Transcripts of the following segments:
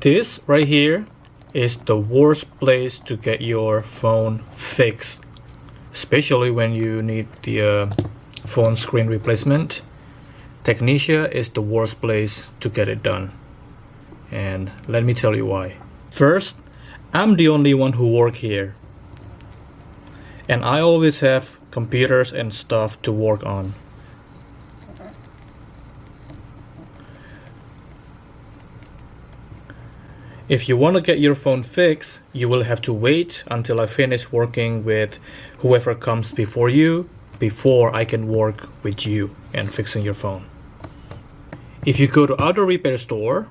This right here is the worst place to get your phone fixed, especially when you need the phone screen replacement. Technicia is the worst place to get it done, and let me tell you why. First, I'm the only one who work here, and I always have computers and stuff to work on. If you want to get your phone fixed, you will have to wait until I finish working with whoever comes before you, before I can work with you and fixing your phone. If you go to other repair store,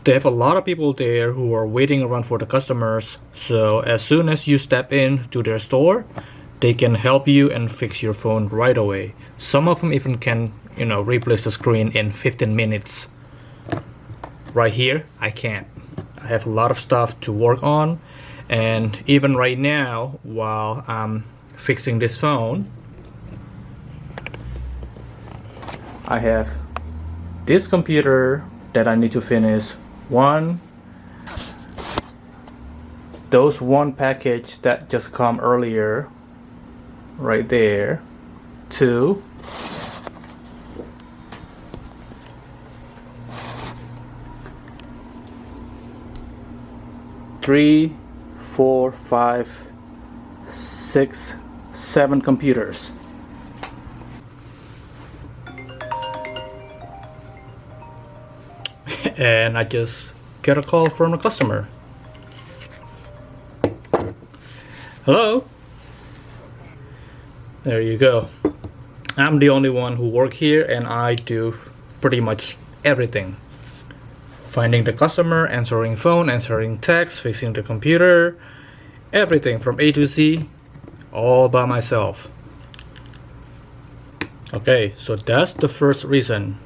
they have a lot of people there who are waiting around for the customers, so as soon as you step in to their store, they can help you and fix your phone right away. Some of them even can, replace the screen in 15 minutes. Right here, I can't. I have a lot of stuff to work on, and even right now, while I'm fixing this phone, I have this computer that I need to finish. Those one package that just come earlier, right there. 2, 3, 4, 5, 6, 7 computers. And I just get a call from a customer. Hello? There you go. I'm the only one who work here, and I do pretty much everything. Finding the customer, answering phone, answering text, fixing the computer, everything from A to Z, all by myself. Okay, so that's the first reason.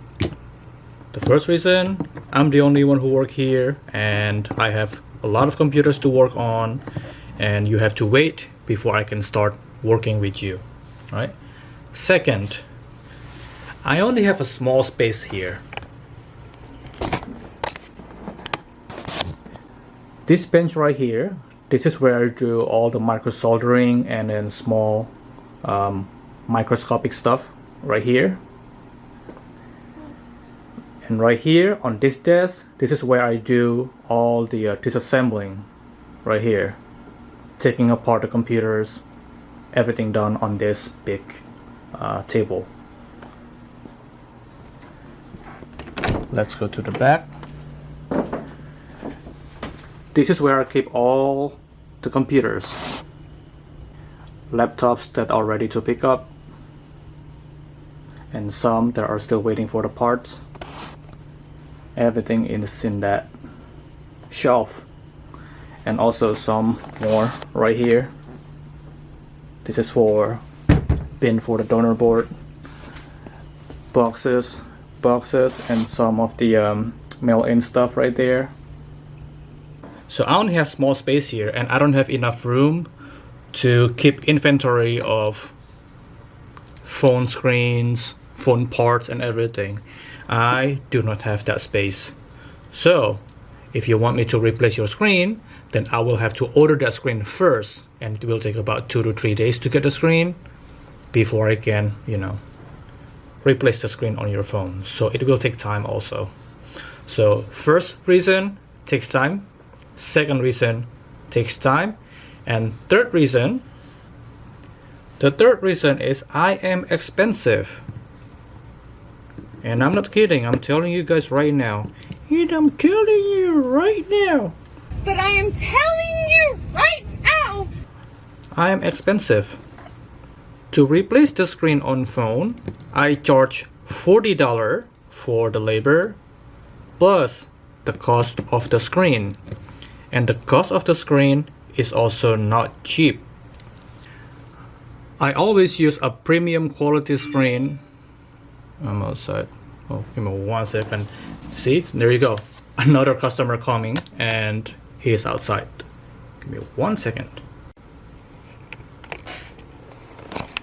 The first reason, I'm the only one who work here, and I have a lot of computers to work on, and you have to wait before I can start working with you, right? Second, I only have a small space here. This bench right here, this is where I do all the micro soldering and then small microscopic stuff right here. And right here on this desk, this is where I do all the disassembling right here. Taking apart the computers, everything done on this big table. Let's go to the back. This is where I keep all the computers. Laptops that are ready to pick up, and some that are still waiting for the parts. Everything is in that shelf, and also some more right here. This is for bin for the donor board, boxes, and some of the mail-in stuff right there. So I only have small space here, and I don't have enough room to keep inventory of phone screens, phone parts, and everything. I do not have that space. So if you want me to replace your screen, then I will have to order that screen first, and it will take about 2 to 3 days to get the screen before I can, replace the screen on your phone. So it will take time also. So first reason, takes time. Second reason, takes time. And the third reason is I am expensive. And I'm not kidding, I'm telling you guys right now. And I'm telling you right now. But I am telling you right now. I am expensive. To replace the screen on phone, I charge $40 for the labor plus the cost of the screen. And the cost of the screen is also not cheap. I always use a premium quality screen. I'm outside. Oh, give me 1 second. See, there you go. Another customer coming, and he is outside. Give me 1 second.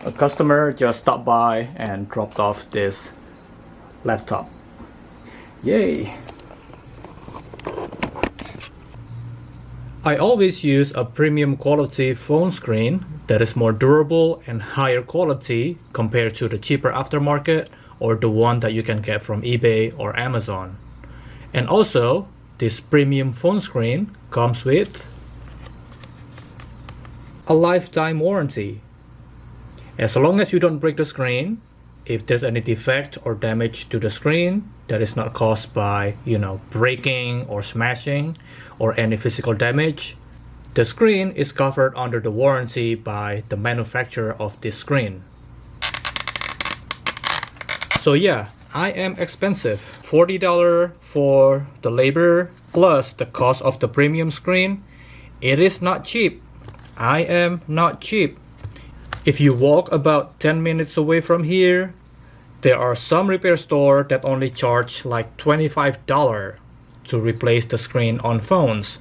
A customer just stopped by and dropped off this laptop. Yay! I always use a premium quality phone screen that is more durable and higher quality compared to the cheaper aftermarket or the one that you can get from eBay or Amazon. And also, this premium phone screen comes with a lifetime warranty. As long as you don't break the screen, if there's any defect or damage to the screen that is not caused by, breaking or smashing or any physical damage, the screen is covered under the warranty by the manufacturer of this screen. So yeah, I am expensive. $40 for the labor plus the cost of the premium screen. It is not cheap. I am not cheap. If you walk about 10 minutes away from here, there are some repair stores that only charge like $25 to replace the screen on phones.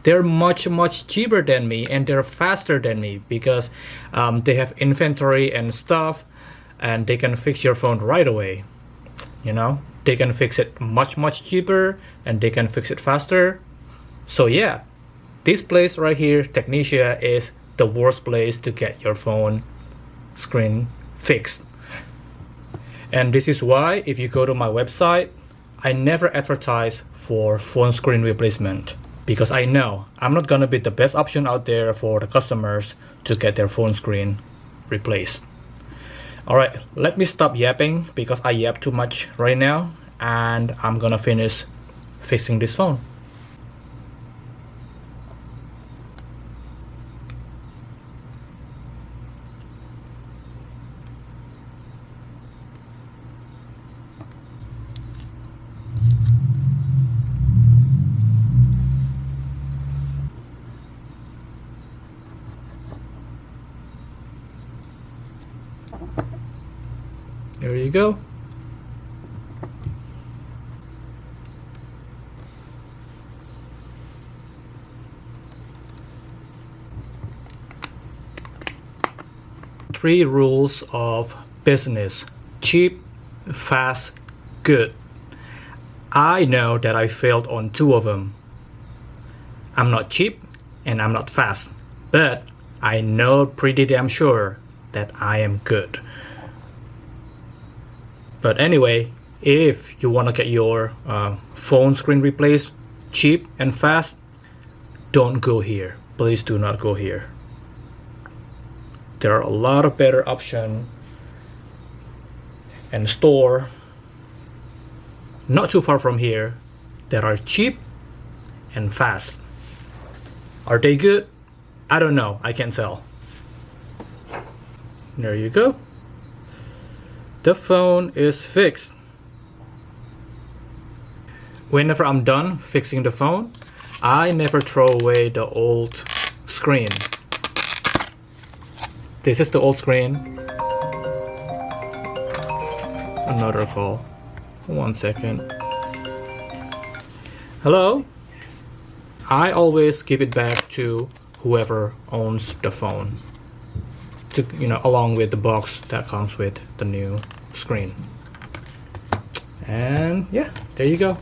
They're much cheaper than me and they're faster than me because they have inventory and stuff and they can fix your phone right away. They can fix it much cheaper and they can fix it faster. So yeah, this place right here, Technicia, is the worst place to get your phone screen fixed. And this is why if you go to my website, I never advertise for phone screen replacement because I know I'm not gonna be the best option out there for the customers to get their phone screen replaced. Alright, let me stop yapping because I yap too much right now and I'm gonna finish fixing this phone. There you go. Three rules of business: cheap, fast, good. I know that I failed on two of them. I'm not cheap and I'm not fast, but I know pretty damn sure that I am good. But anyway, if you want to get your phone screen replaced cheap and fast, don't go here. Please do not go here. There are a lot of better options and store not too far from here that are cheap and fast. Are they good? I don't know. I can't tell. There you go. The phone is fixed. Whenever I'm done fixing the phone, I never throw away the old screen. This is the old screen. Another call. 1 second. Hello? I always give it back to whoever owns the phone. Along with the box that comes with the new screen. And yeah, there you go.